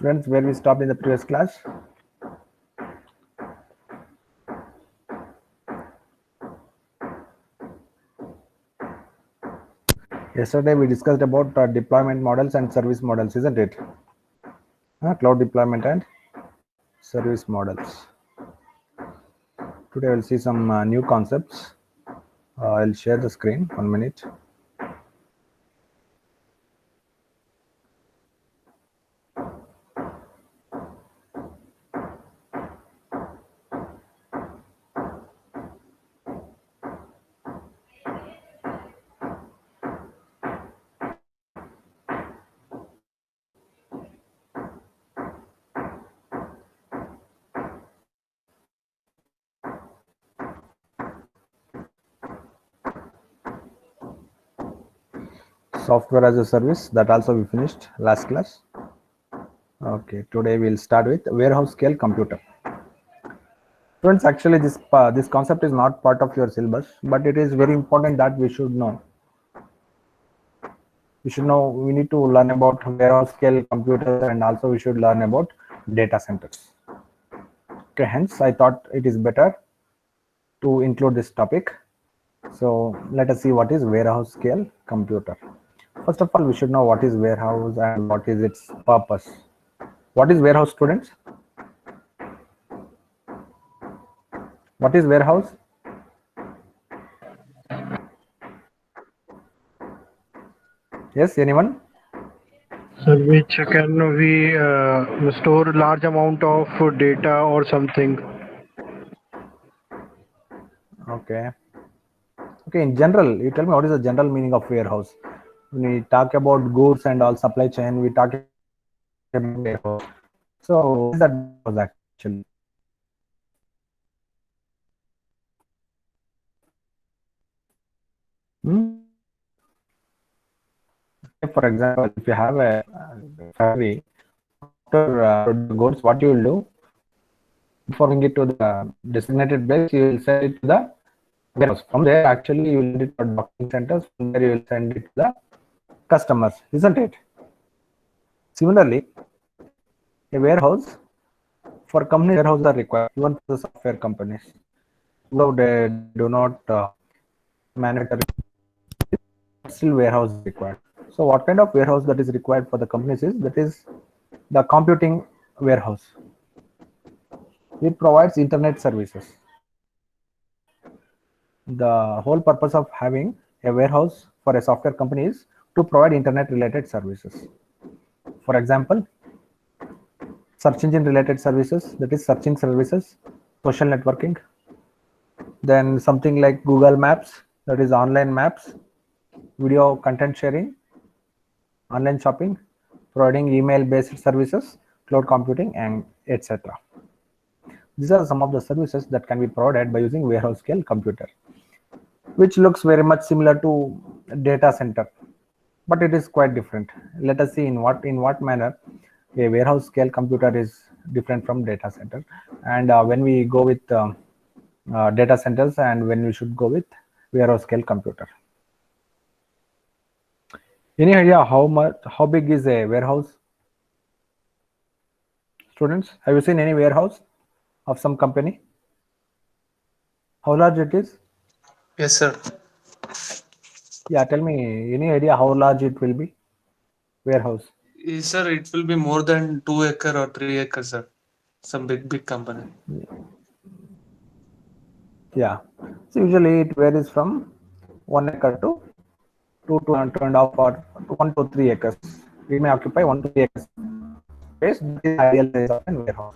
Students, where we stopped in the previous class. Yesterday we discussed about deployment models and service models, isn't it? Cloud deployment and service models. Today we'll see some new concepts. I'll share the screen, 1 minute. Software as a service, that also we finished last class. Okay, today we'll start with warehouse scale computer. Friends, actually this concept is not part of your syllabus, but it is very important that we should know. We need to learn about warehouse scale computers, and also we should learn about data centers. Okay, hence I thought it is better to include this topic. So let us see what is warehouse scale computer. First of all, we should know what is warehouse and what is its purpose. What is warehouse, students? What is warehouse? Yes, anyone? Sir, which can we store large amount of data or something? Okay. Okay, in general, you tell me what is the general meaning of warehouse. When we talk about goods and all supply chain, we talk about warehouse. So what is that warehouse actually? For example, if you have a factory, after produce goods, what you will do? Before bringing it to the designated place, you will send it to the warehouse. From there, actually, you will send it to docking centers. From there, you will send it to the customers, isn't it? Similarly, a warehouse for companies, warehouses are required even for the software companies. Though they do not manufacture, still warehouse is required. So, what kind of warehouse that is required for the companies is the computing warehouse. It provides internet services. The whole purpose of having a warehouse for a software company is to provide internet related services. For example, search engine related services, that is searching services, social networking, then something like Google Maps, that is online maps, video content sharing, online shopping, providing email based services, cloud computing, and etc. These are some of the services that can be provided by using warehouse scale computer, which looks very much similar to data center, but it is quite different. Let us see in what manner a warehouse scale computer is different from data center, and when we go with data centers, and when we should go with warehouse scale computer. Any idea how big is a warehouse? Students, have you seen any warehouse of some company? How large it is? Yes, sir. Yeah, tell me, any idea how large it will be? Warehouse. Yes, sir, it will be more than 2 acre or 3 acres, sir. Some big company. Yeah. So usually it varies from 1 acre to 2.5 or 1 to 3 acres. We may occupy 1 to 3 acres space. That is ideal size of a warehouse.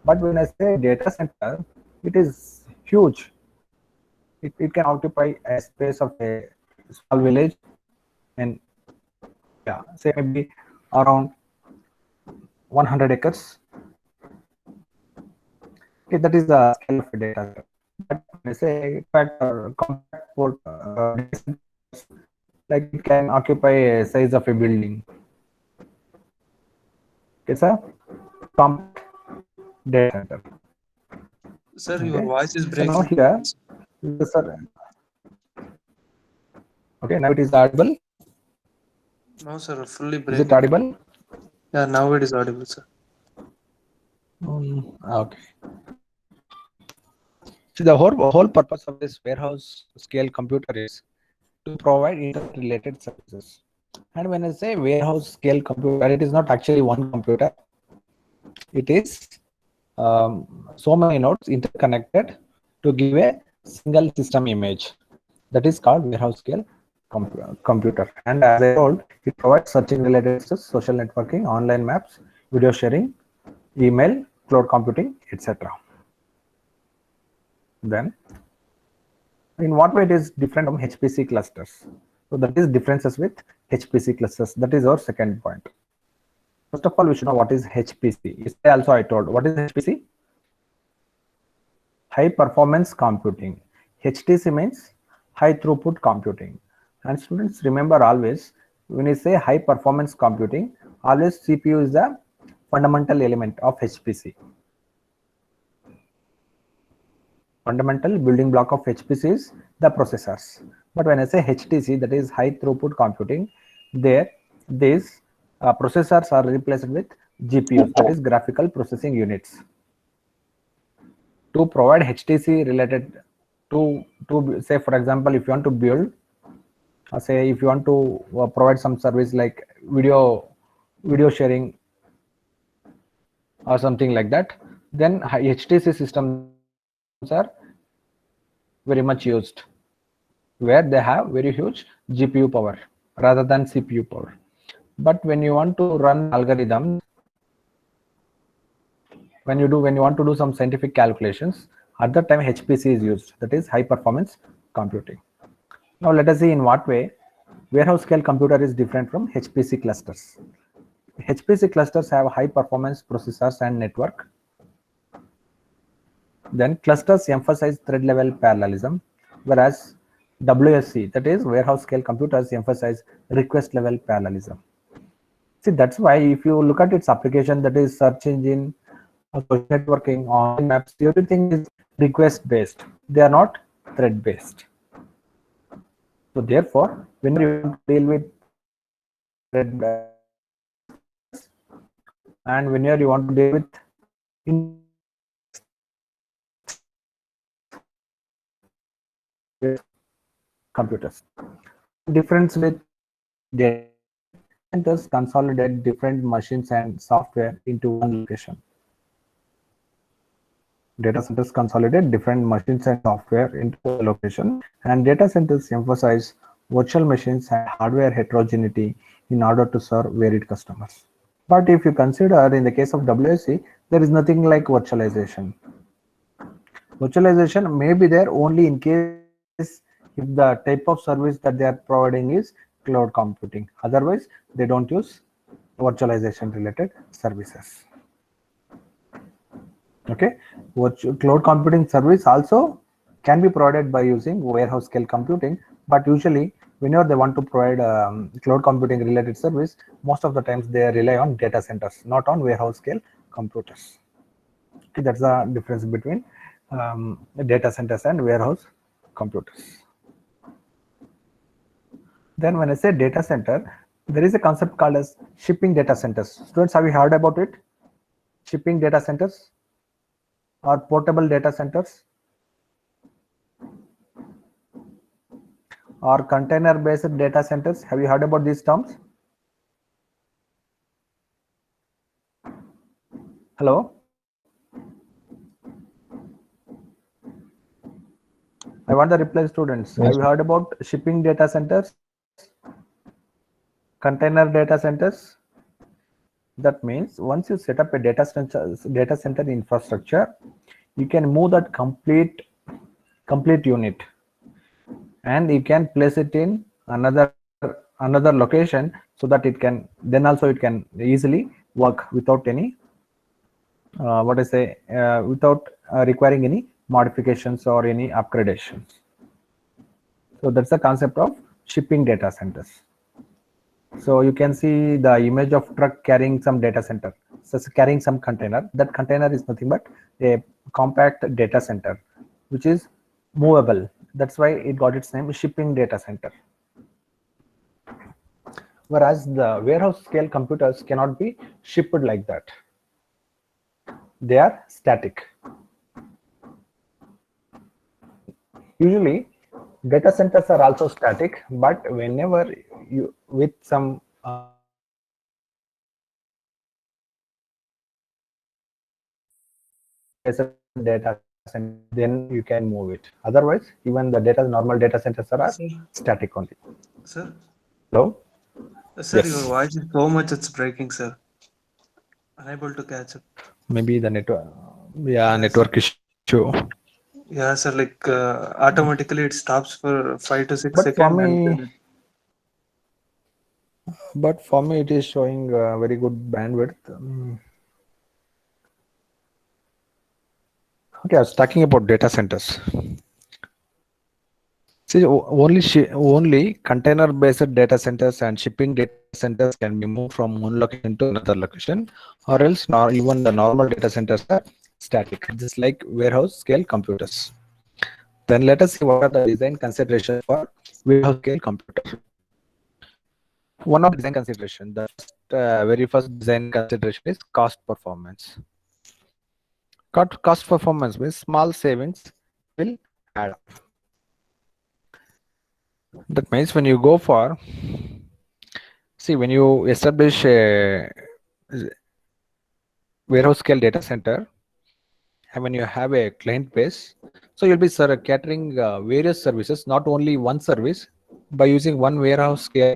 But when I say data center, it is huge. It can occupy a space of a small village, and yeah, say maybe around 100 acres. Okay, that is the scale of a data center. But when I say compact port data centers, like it can occupy a size of a building. Okay, sir. Compact data center. Sir, your Okay. voice is So now breaking. here, sir. Okay, now it is audible. No, sir, fully Is it breaking. audible? Yeah, now it is audible, sir. Okay. So the whole purpose of this warehouse scale computer is to provide internet related services. And when I say warehouse scale computer, it is not actually one computer. It is so many nodes interconnected to give a single system image. That is called warehouse scale computer. And as I told, it provides searching related access, social networking, online maps, video sharing, email, cloud computing, etc. Then, in what way it is different from HPC clusters? So that is differences with HPC clusters. That is our second point. First of all, we should know what is HPC. Yesterday also I told what is HPC? High performance computing. HTC means high throughput computing. And students, remember always when you say high performance computing, always CPU is the fundamental element of HPC. Fundamental building block of HPC is the processors. But when I say HTC, that is high throughput computing, there these processors are replaced with GPUs, that is graphical processing units. To provide HTC related to say, for example, if you want to build, say if you want to provide some service like video sharing or something like that, then HTC systems are very much used, where they have very huge GPU power rather than CPU power. But when you want to run algorithms, when you want to do some scientific calculations, at that time HPC is used, that is high performance computing. Now let us see in what way warehouse scale computer is different from HPC clusters. HPC clusters have high performance processors and network. Then clusters emphasize thread level parallelism, whereas WSC, that is warehouse scale computers, emphasize request level parallelism. See, that's why if you look at its application, that is search engine, social networking, online maps, everything is request based. They are not thread based. So therefore, when you want to deal with thread and when you want to deal with computers, difference with data centers consolidate different machines and software into one location. Data centers consolidate different machines and software into a location, and data centers emphasize virtual machines and hardware heterogeneity in order to serve varied customers. But if you consider in the case of WSC, there is nothing like virtualization. Virtualization may be there only in case if the type of service that they are providing is cloud computing. Otherwise, they don't use virtualization related services. Okay, cloud computing service also can be provided by using warehouse scale computing, but usually whenever they want to provide cloud computing related service, most of the times they rely on data centers, not on warehouse scale computers. Okay, that's the difference between data centers and warehouse computers. Then when I say data center, there is a concept called as shipping data centers. Students, have you heard about it? Shipping data centers or portable data centers or container based data centers? Have you heard about these terms? Hello? I want the reply, students. Yes. Have you heard about shipping data centers? Container data centers? That means once you set up a data center infrastructure, you can move that complete unit and you can place it in another location, so that it can then also it can easily work without any without requiring any modifications or any upgradations. So that's the concept of shipping data centers. So you can see the image of truck carrying some data center, so it's carrying some container. That container is nothing but a compact data center which is movable. That's why it got its name, shipping data center. Whereas the warehouse scale computers cannot be shipped like that. They are static. Usually, data centers are also static, but whenever you with some data center, then you can move it. Otherwise, even the normal data centers are Sir, static only. sir, Hello? sir, your Yes. voice is so much it's breaking, sir. Unable to catch up. Maybe the network. Yeah, Yes, sir. network issue. Yeah, sir. Like automatically it stops for 5 to 6 But for seconds, and me, then it is showing very good bandwidth. Okay, I was talking about data centers. See, only container-based data centers and shipping data centers can be moved from one location to another location, or else even the normal data centers are static, just like warehouse scale computers. Then let us see what are the design considerations for warehouse scale computer. One of the design consideration, the very first design consideration is cost performance. Cost performance means small savings will add up. That means when you go for, see, when you establish a warehouse scale data center, and when you have a client base, so you'll be catering various services, not only one service. By using one warehouse scale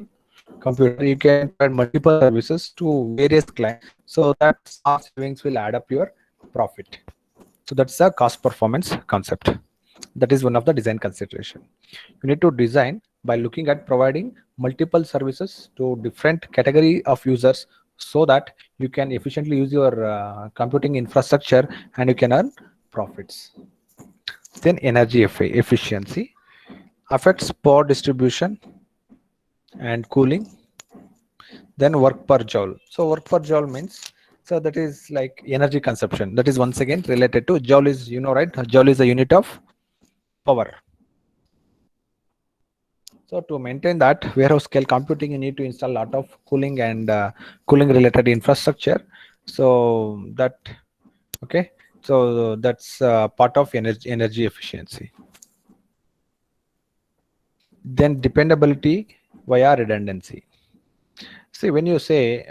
computer, you can provide multiple services to various clients, so that small savings will add up your profit. So that's a cost performance concept. That is one of the design consideration. You need to design by looking at providing multiple services to different category of users, so that you can efficiently use your computing infrastructure and you can earn profits. Then energy efficiency affects power distribution and cooling. Then work per joule. So work per joule means, so that is like energy consumption. That is once again related to joule is, right? Joule is a unit of power. So to maintain that warehouse scale computing, you need to install a lot of cooling and cooling related infrastructure. So that, okay. So that's part of energy efficiency. Then dependability via redundancy. See, when you say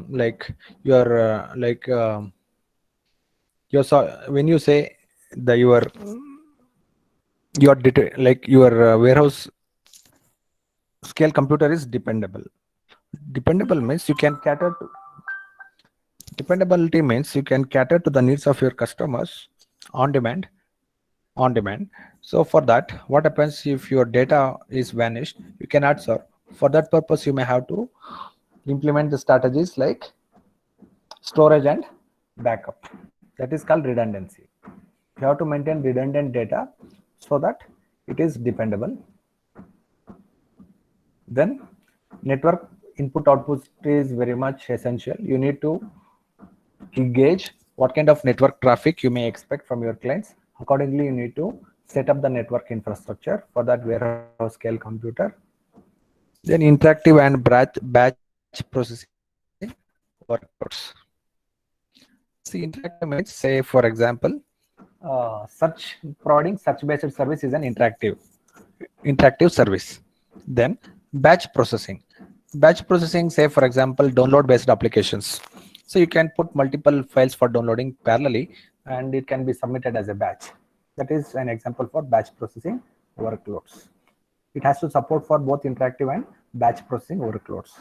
like when you say that like your warehouse scale computer is dependable. Dependable means you can cater to Dependability means you can cater to the needs of your customers on demand. So for that, what happens if your data is vanished? You cannot serve. For that purpose, you may have to implement the strategies like storage and backup. That is called redundancy. You have to maintain redundant data so that it is dependable. Then network input output is very much essential. You need to gauge what kind of network traffic you may expect from your clients. Accordingly, you need to set up the network infrastructure for that warehouse scale computer. Then interactive and batch processing workloads. See, interactive means, say for example, providing search based service is an interactive service. Then batch processing. Batch processing, say for example, download based applications. So you can put multiple files for downloading parallelly, and it can be submitted as a batch. That is an example for batch processing workloads. It has to support for both interactive and batch processing workloads.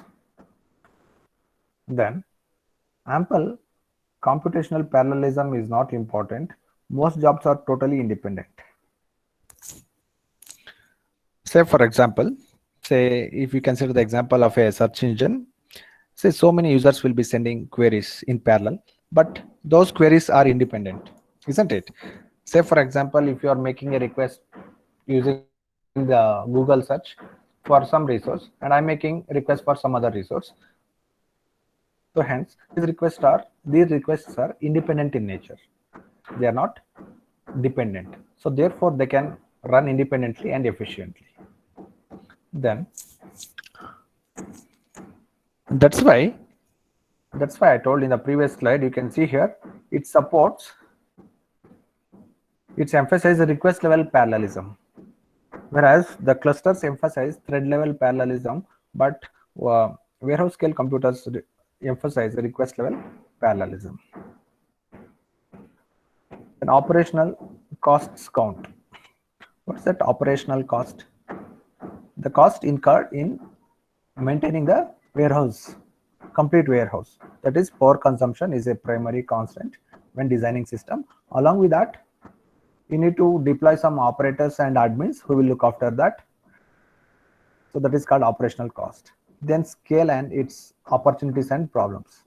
Then ample computational parallelism is not important. Most jobs are totally independent. Say for example, say if you consider the example of a search engine, say so many users will be sending queries in parallel, but those queries are independent, isn't it? Say for example, if you are making a request using the Google search for some resource, and I'm making request for some other resource, so hence these requests are independent in nature. They are not dependent. So therefore they can run independently and efficiently. Then That's why I told in the previous slide, you can see here, it supports, it's emphasizes request level parallelism, whereas the clusters emphasize thread level parallelism, but warehouse scale computers emphasize request level parallelism. An operational costs count. What's that operational cost? The cost incurred in maintaining the warehouse, complete warehouse. That is, power consumption is a primary constant when designing system. Along with that, you need to deploy some operators and admins who will look after that. So that is called operational cost. Then scale and its opportunities and problems.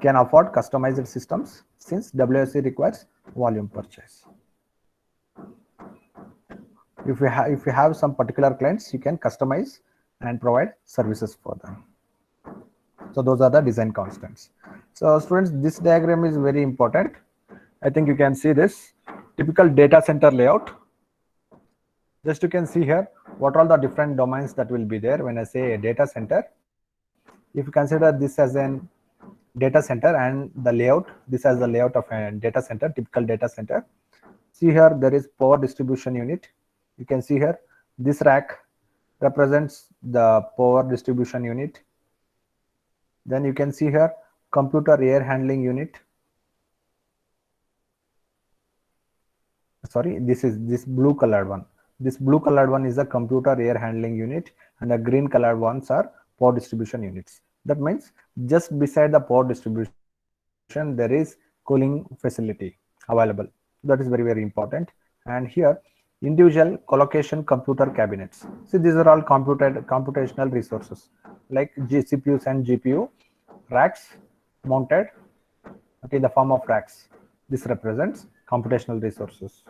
Can afford customized systems since WSC requires volume purchase. If you have some particular clients, you can customize and provide services for them. So those are the design constants. So students, this diagram is very important. I think you can see this typical data center layout. Just you can see here what are the different domains that will be there when I say a data center. If you consider this as an data center and the layout, this as the layout of a data center, typical data center. See here, there is power distribution unit. You can see here, this rack represents the power distribution unit. Then you can see here, computer air handling unit. Sorry, this is this blue colored one. This blue colored one is the computer air handling unit, and the green colored ones are power distribution units. That means just beside the power distribution, there is cooling facility available. That is very, very important. And here, individual collocation computer cabinets. See, these are all computational resources like CPUs and GPU racks mounted, okay, in the form of racks. This represents computational resources.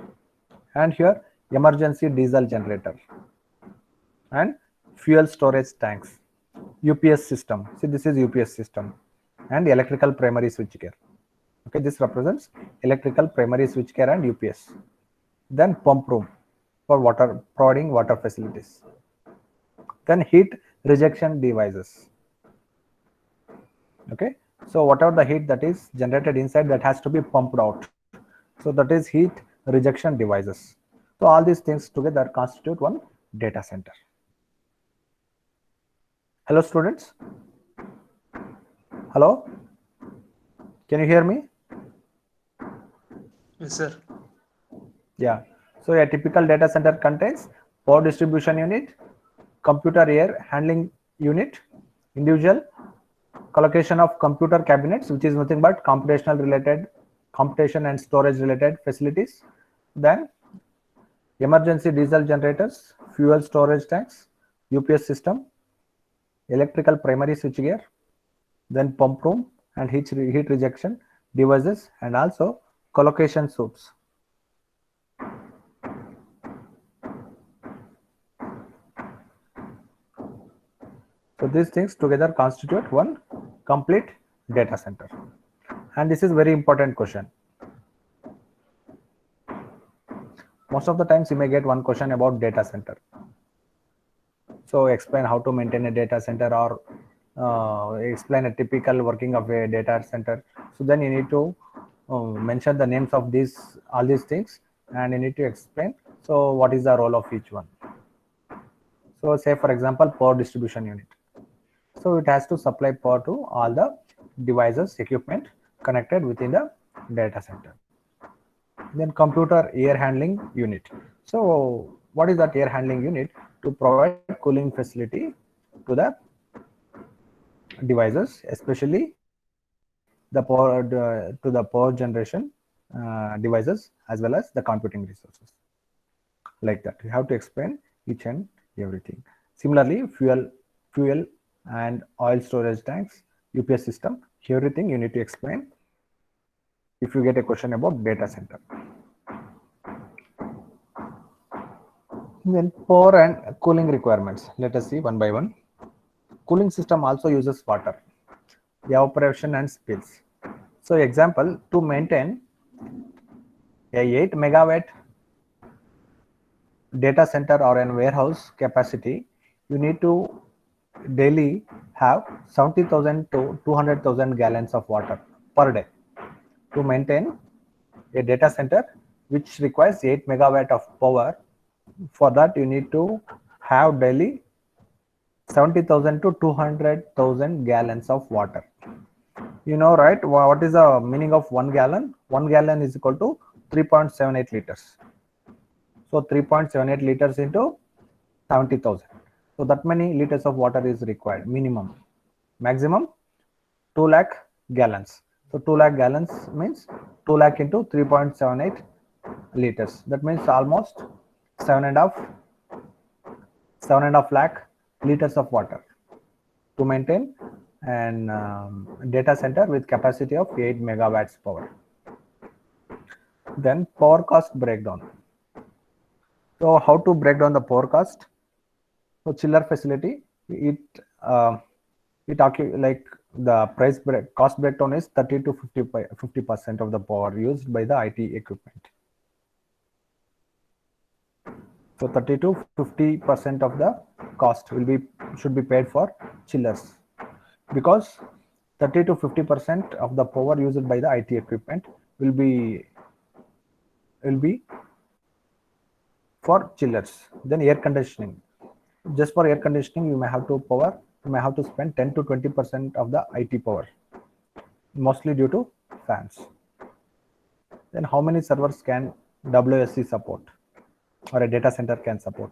And here, emergency diesel generator and fuel storage tanks, UPS system. See, this is UPS system, and electrical primary switchgear. Okay, this represents electrical primary switchgear and UPS. Then pump room for water, providing water facilities. Then heat rejection devices. Okay, so whatever the heat that is generated inside, that has to be pumped out. So that is heat rejection devices. So all these things together constitute one data center. Hello students. Hello, can you hear me? Yes, sir. Yeah. So a typical data center contains power distribution unit, computer air handling unit, individual collocation of computer cabinets, which is nothing but computation and storage related facilities. Then emergency diesel generators, fuel storage tanks, UPS system, electrical primary switchgear, then pump room and heat rejection devices, and also collocation suites. So these things together constitute one complete data center. And this is very important question. Most of the times you may get one question about data center. So explain how to maintain a data center, or explain a typical working of a data center. So then you need to mention the names of all these things, and you need to explain. So what is the role of each one? So say for example, power distribution unit. So it has to supply power to all the devices, equipment connected within the data center. Then computer air handling unit. So what is that air handling unit? To provide cooling facility to the devices, especially the power to the power generation devices, as well as the computing resources. Like that, you have to explain each and everything. Similarly, fuel and oil storage tanks, UPS system, everything you need to explain if you get a question about data center. Then power and cooling requirements. Let us see one by one. Cooling system also uses water, evaporation and spills. So example, to maintain a 8 megawatt data center or a warehouse capacity, you need to daily have 70,000 to 200,000 gallons of water per day to maintain a data center which requires 8 megawatt of power. For that, you need to have daily 70,000 to 200,000 gallons of water. You know, right? What is the meaning of 1 gallon? 1 gallon is equal to 3.78 liters. So 3.78 liters into 70,000. So that many liters of water is required minimum. Maximum 2 lakh gallons. So 2 lakh gallons means 2 lakh into 3.78 liters. That means almost 7.5 lakh liters of water to maintain an data center with capacity of 8 megawatts power. Then power cost breakdown. So how to break down the power cost? So chiller facility, like the cost breakdown is 30 to 50% of the power used by the IT equipment. So 30 to 50% of the cost should be paid for chillers, because 30 to 50% of the power used by the IT equipment will be for chillers. Then air conditioning. Just for air conditioning, you may have to spend 10 to 20% of the IT power, mostly due to fans. Then how many servers can WSC support or a data center can support?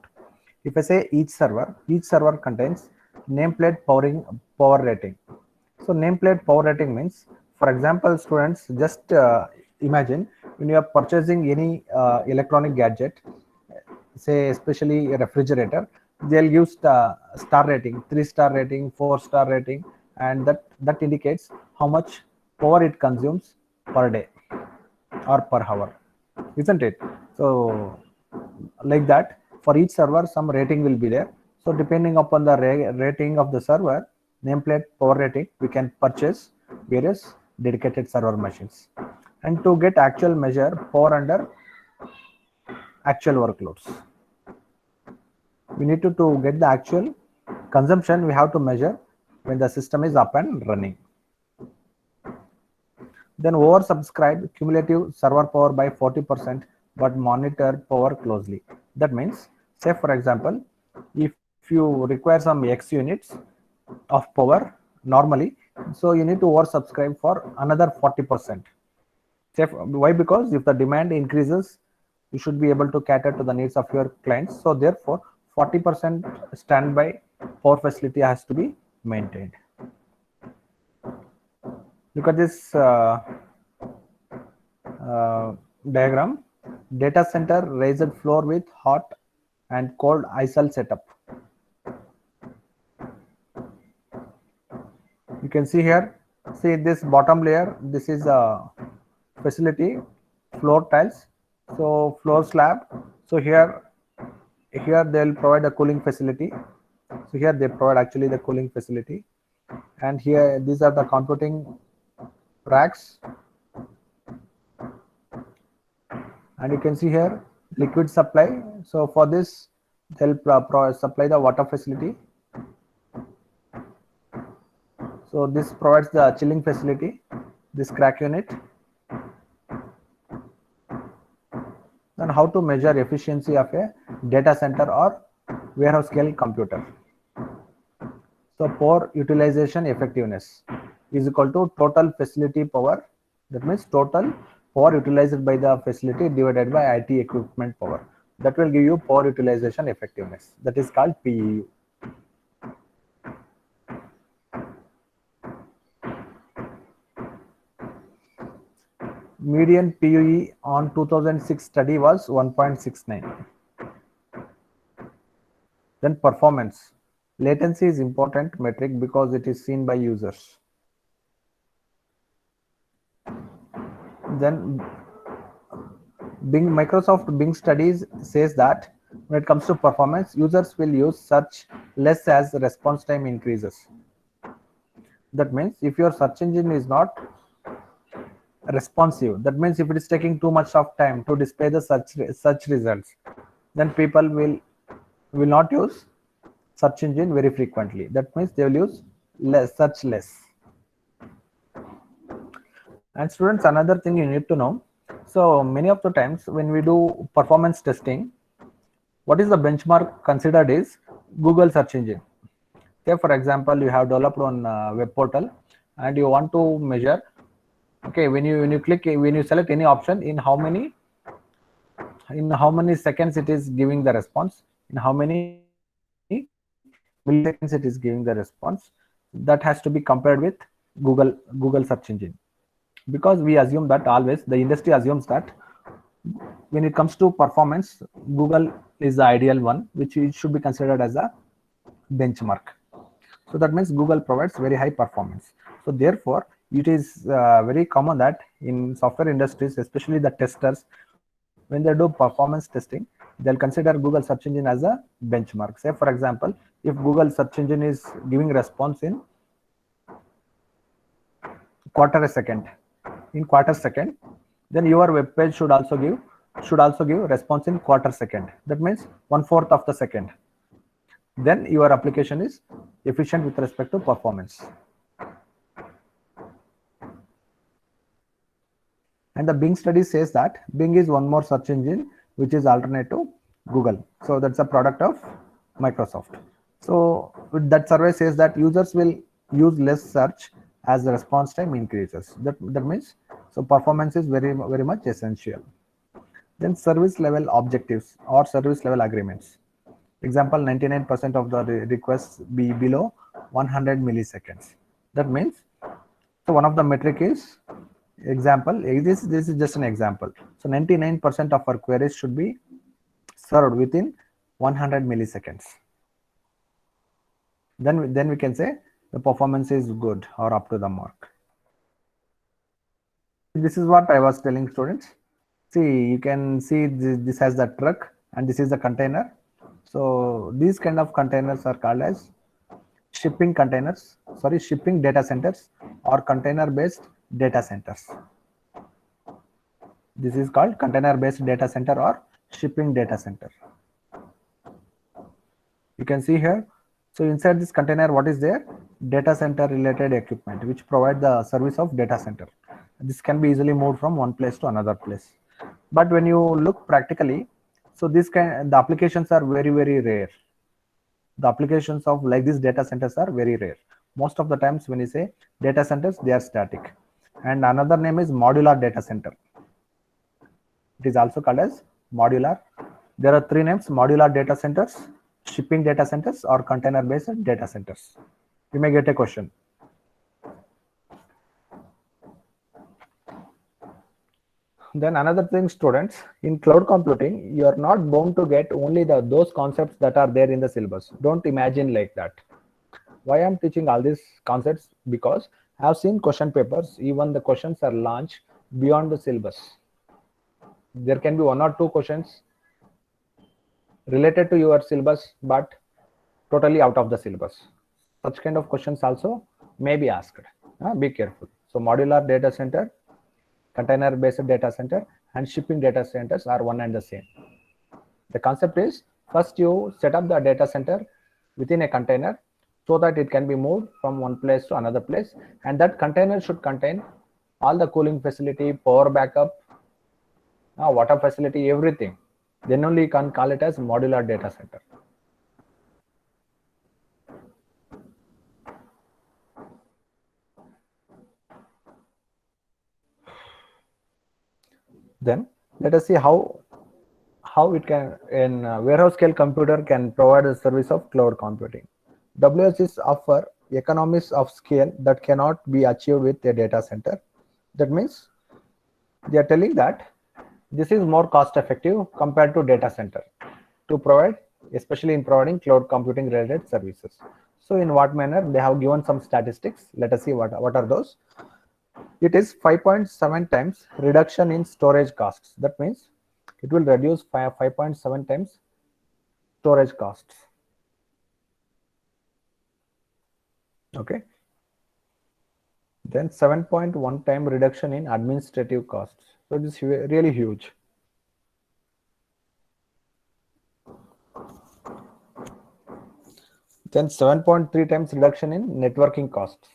If I say each server contains nameplate power rating. So nameplate power rating means, for example, students, just imagine when you are purchasing any electronic gadget, say especially a refrigerator, they'll use star rating, 3-star rating, 4-star rating, and that indicates how much power it consumes per day or per hour, isn't it? So like that, for each server some rating will be there. So depending upon the rating of the server, nameplate power rating, we can purchase various dedicated server machines. And to get actual measure power under actual workloads, we need to get the actual consumption, we have to measure when the system is up and running. Then oversubscribe cumulative server power by 40%, but monitor power closely. That means, say for example, if you require some X units of power normally, so you need to oversubscribe for another 40%. Why? Because if the demand increases, you should be able to cater to the needs of your clients. So therefore 40% standby power facility has to be maintained. Look at this diagram. Data center raised floor with hot and cold isol setup. You can see here, see this bottom layer, this is a facility floor tiles, so floor slab. So here they'll provide a cooling facility. So here they provide actually the cooling facility, and here these are the computing racks, and you can see here liquid supply. So for this they'll supply the water facility. So this provides the chilling facility, this crack unit. Then how to measure efficiency of a data center or warehouse scale computer? So power utilization effectiveness is equal to total facility power. That means total power utilized by the facility divided by IT equipment power. That will give you power utilization effectiveness. That is called PUE. Median PUE on 2006 study was 1.69. Then performance. Latency is important metric because it is seen by users. Then Microsoft Bing studies says that when it comes to performance, users will use search less as response time increases. That means if your search engine is not responsive, that means if it is taking too much of time to display the search results, then people will not use search engine very frequently. That means they will use search less. And students, another thing you need to know. So many of the times when we do performance testing, what is the benchmark considered is Google search engine. Say for example, you have developed on web portal and you want to measure, okay, when you select any option, in how many seconds it is giving the response, in how many milliseconds it is giving the response, that has to be compared with Google search engine. Because we assume that always the industry assumes that when it comes to performance, Google is the ideal one, which it should be considered as a benchmark. So that means Google provides very high performance. So therefore, it is very common that in software industries, especially the testers, when they do performance testing, they'll consider Google search engine as a benchmark. Say for example, if Google search engine is giving response in quarter second, then your web page should also give response in quarter second. That means 1/4 of the second. Then your application is efficient with respect to performance. And the Bing study says that Bing is one more search engine which is alternate to Google. So that's a product of Microsoft. So that survey says that users will use less search as the response time increases. That means so performance is very much essential. Then service level objectives or service level agreements. Example, 99% of the requests be below 100 milliseconds. That means so one of the metric is example, this is just an example. So 99% of our queries should be served within 100 milliseconds. Then we can say the performance is good or up to the mark. This is what I was telling students. See, you can see this has the truck and this is the container. So these kind of containers are called as shipping data centers or container based data centers. This is called container based data center or shipping data center. You can see here. So inside this container, what is there? Data center related equipment which provide the service of data center. This can be easily moved from one place to another place. But when you look practically, so the applications are very rare. The applications of like these data centers are very rare. Most of the times when you say data centers, they are static. And another name is modular data center. It is also called as modular. There are three names: modular data centers, shipping data centers, or container based data centers. You may get a question. Then another thing, students, in cloud computing, you are not bound to get only those concepts that are there in the syllabus. Don't imagine like that. Why I'm teaching all these concepts? Because I have seen question papers, even the questions are launched beyond the syllabus. There can be one or two questions related to your syllabus, but totally out of the syllabus. Such kind of questions also may be asked. Be careful. So modular data center, container based data center, and shipping data centers are one and the same. The concept is, first you set up the data center within a container so that it can be moved from one place to another place, and that container should contain all the cooling facility, power backup, water facility, everything. Then only you can call it as modular data center. Then let us see how it can in warehouse scale computer can provide a service of cloud computing. WSs offer economies of scale that cannot be achieved with a data center. That means they are telling that this is more cost effective compared to data center to provide, especially in providing cloud computing related services. So in what manner? They have given some statistics. Let us see what are those. It is 5.7 times reduction in storage costs. That means it will reduce 5.7 times storage costs. Okay. Then 7.1 time reduction in administrative costs. So it is really huge. Then 7.3 times reduction in networking costs.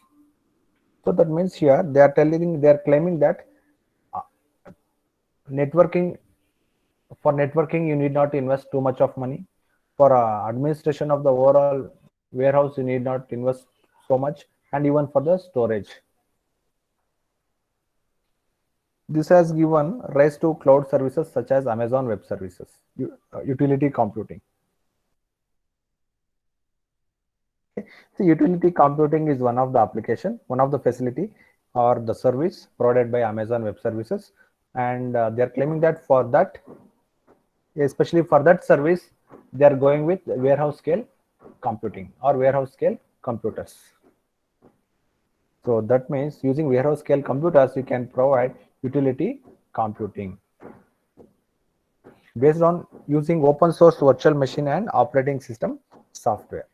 So that means here they are claiming that for networking you need not invest too much of money. For administration of the overall warehouse you need not invest so much, and even for the storage. This has given rise to cloud services such as Amazon Web Services, utility computing. So utility computing is one of the application, one of the facility or the service provided by Amazon Web Services, and they are claiming that for that, especially for that service, they are going with warehouse scale computing or warehouse scale computers. So that means using warehouse scale computers, you can provide utility computing based on using open source virtual machine and operating system software.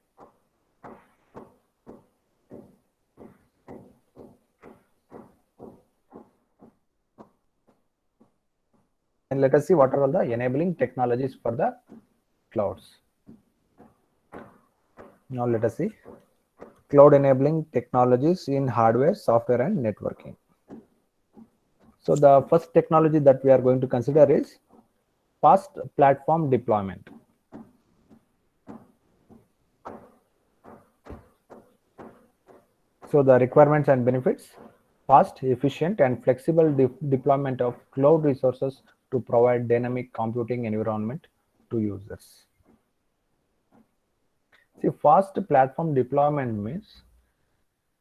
And let us see what are all the enabling technologies for the clouds. Now let us see cloud enabling technologies in hardware, software, and networking. So the first technology that we are going to consider is fast platform deployment. So the requirements and benefits: fast, efficient, and flexible deployment of cloud resources to provide dynamic computing environment to users. See, fast platform deployment means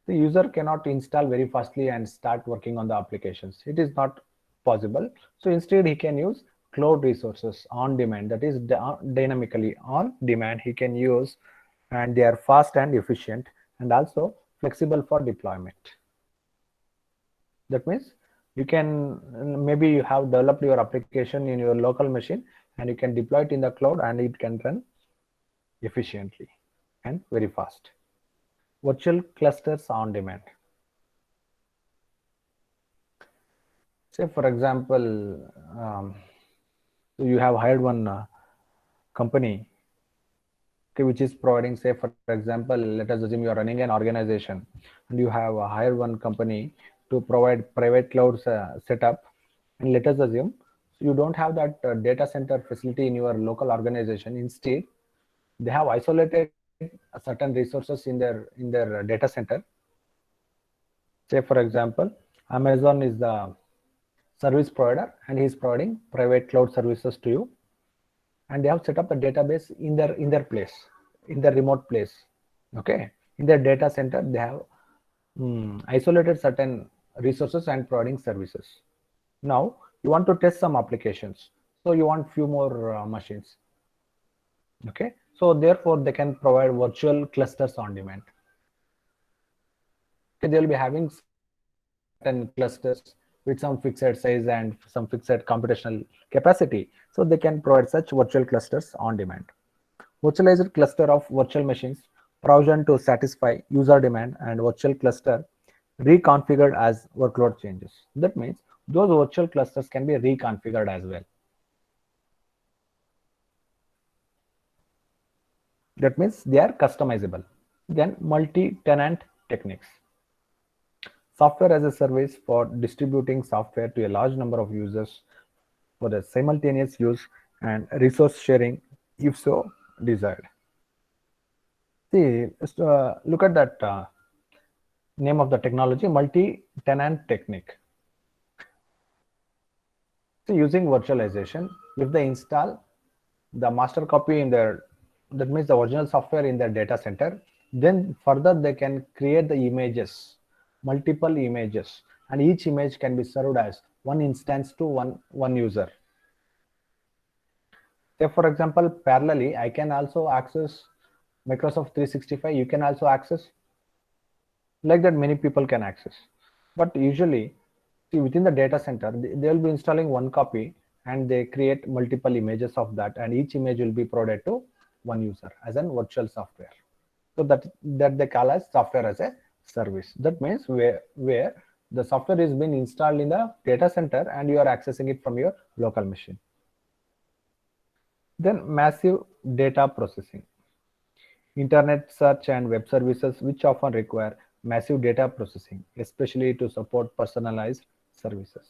the user cannot install very fastly and start working on the applications. It is not possible. So instead he can use cloud resources on demand, that is dynamically on demand he can use, and they are fast and efficient and also flexible for deployment. That means you can, maybe you have developed your application in your local machine and you can deploy it in the cloud and it can run efficiently and very fast. Virtual clusters on demand. Say for example, you have hired one company, okay, which is providing, say for example, let us assume you are running an organization and you have hired one company to provide private cloud setup, and let us assume you don't have that data center facility in your local organization. Instead they have isolated certain resources in their data center. Say for example, Amazon is the service provider and he is providing private cloud services to you, and they have set up a database in their place, in their remote place. Okay, in their data center they have isolated certain resources and providing services. Now you want to test some applications, so you want few more machines. Okay, so therefore they can provide virtual clusters on demand. Okay, they will be having certain clusters with some fixed size and some fixed computational capacity, so they can provide such virtual clusters on demand. Virtualized cluster of virtual machines provisioned to satisfy user demand, and virtual cluster reconfigured as workload changes. That means those virtual clusters can be reconfigured as well. That means they are customizable. Then multi-tenant techniques. Software as a service for distributing software to a large number of users for the simultaneous use and resource sharing if so desired. See, look at that name of the technology, multi-tenant technique. So using virtualization, if they install the master copy in their, that means the original software in their data center, then further they can create the images, multiple images, and each image can be served as one instance to one user. Say for example, parallelly I can also access Microsoft 365, you can also access, like that many people can access. But usually, see, within the data center they will be installing one copy and they create multiple images of that, and each image will be provided to one user as an virtual software. So that they call as software as a service. That means where the software is being installed in the data center and you are accessing it from your local machine. Then massive data processing. internet search and web services, which often require massive data processing, especially to support personalized services.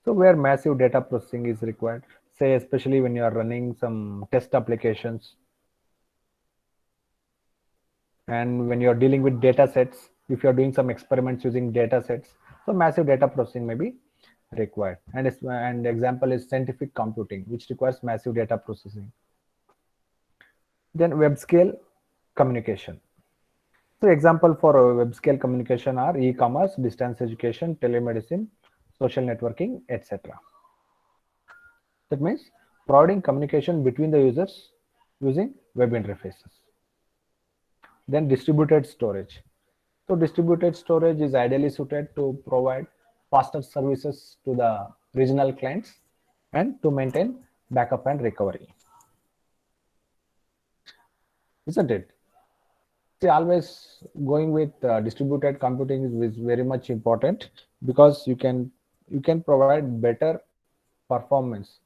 So where massive data processing is required, say especially when you are running some test applications, and when you're dealing with data sets, if you're doing some experiments using data sets, so massive data processing may be required. And example is scientific computing, which requires massive data processing. Then web scale communication. So example for web scale communication are e-commerce, distance education, telemedicine, social networking, etc. That means providing communication between the users using web interfaces. Then distributed storage. So distributed storage is ideally suited to provide faster services to the regional clients and to maintain backup and recovery. Isn't it? See, always going with distributed computing is very much important, because you can provide better performance.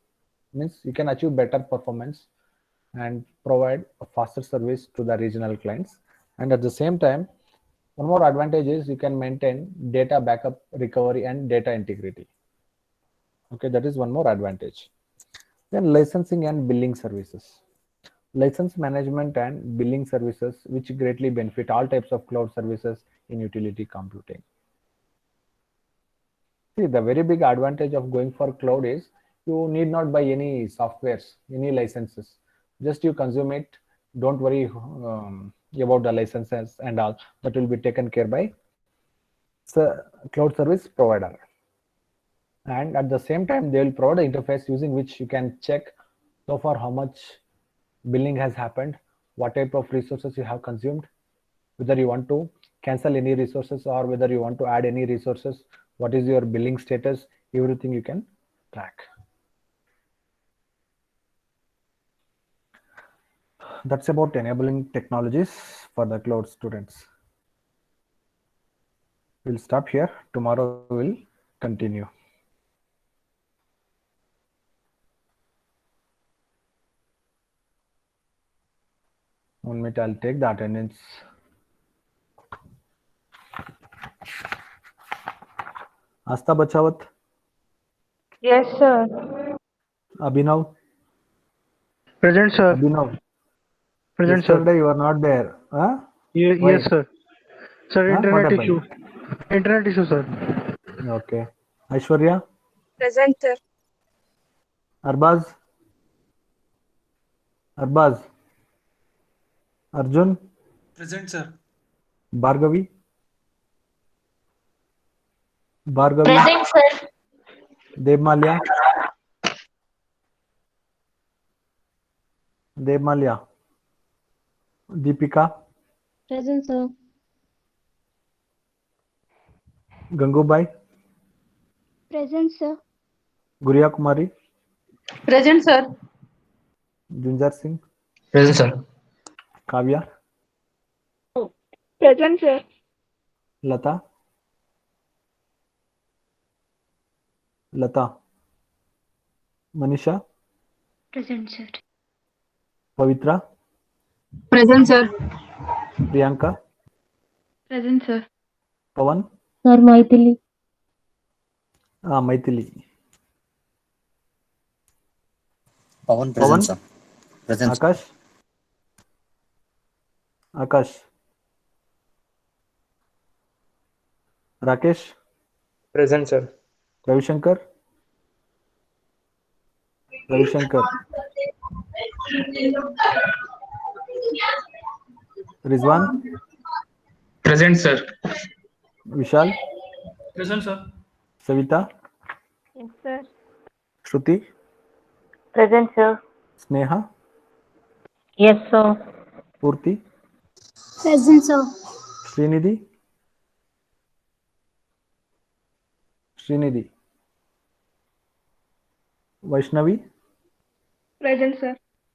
Means you can achieve better performance and provide a faster service to the regional clients. And at the same time, one more advantage is you can maintain data backup, recovery, and data integrity. Okay, that is one more advantage. Then licensing and billing services. License management and billing services, which greatly benefit all types of cloud services in utility computing. See, the very big advantage of going for cloud is you need not buy any softwares, any licenses. Just you consume it. Don't worry about the licenses and all. That will be taken care by the cloud service provider. And at the same time, they will provide an interface using which you can check so far how much billing has happened, what type of resources you have consumed, whether you want to cancel any resources or whether you want to add any resources, what is your billing status, everything you can track. That's about enabling technologies for the cloud students. We'll stop here. Tomorrow we'll continue. One minute, I'll take the attendance. Asta Bachawat, Yes, sir. Abhinav, Present, sir. Abhinav. Present, sir. Yesterday you are not there. Huh? Why? Yes, sir. Sir, Huh? What internet happened? issue. Internet issue, sir. Okay. Aishwarya, Present, sir. Arbaz, Arjun, Present, sir. Bhargavi, Present, sir. Devmalia, Deepika, Present, sir. Gangubai, Present, sir. Guriya Kumari, Present, sir. Junjar Singh, Present, sir. Kavya, Present, sir. Lata, Manisha, Present, sir. Pavitra, Present, sir. Priyanka, Present, sir. Pawan, Sir, Maithili. Maithili, Pawan, Pawan, present, sir. Present, sir. Akash, Rakesh, Present, sir. Ravishankar, Rizwan, Present, sir. Vishal, Present, sir. Savita, Yes, sir. Shruti, Present, sir. Sneha, Yes, sir. Purti, Present, sir. Srinidhi, Vaishnavi, Present, sir.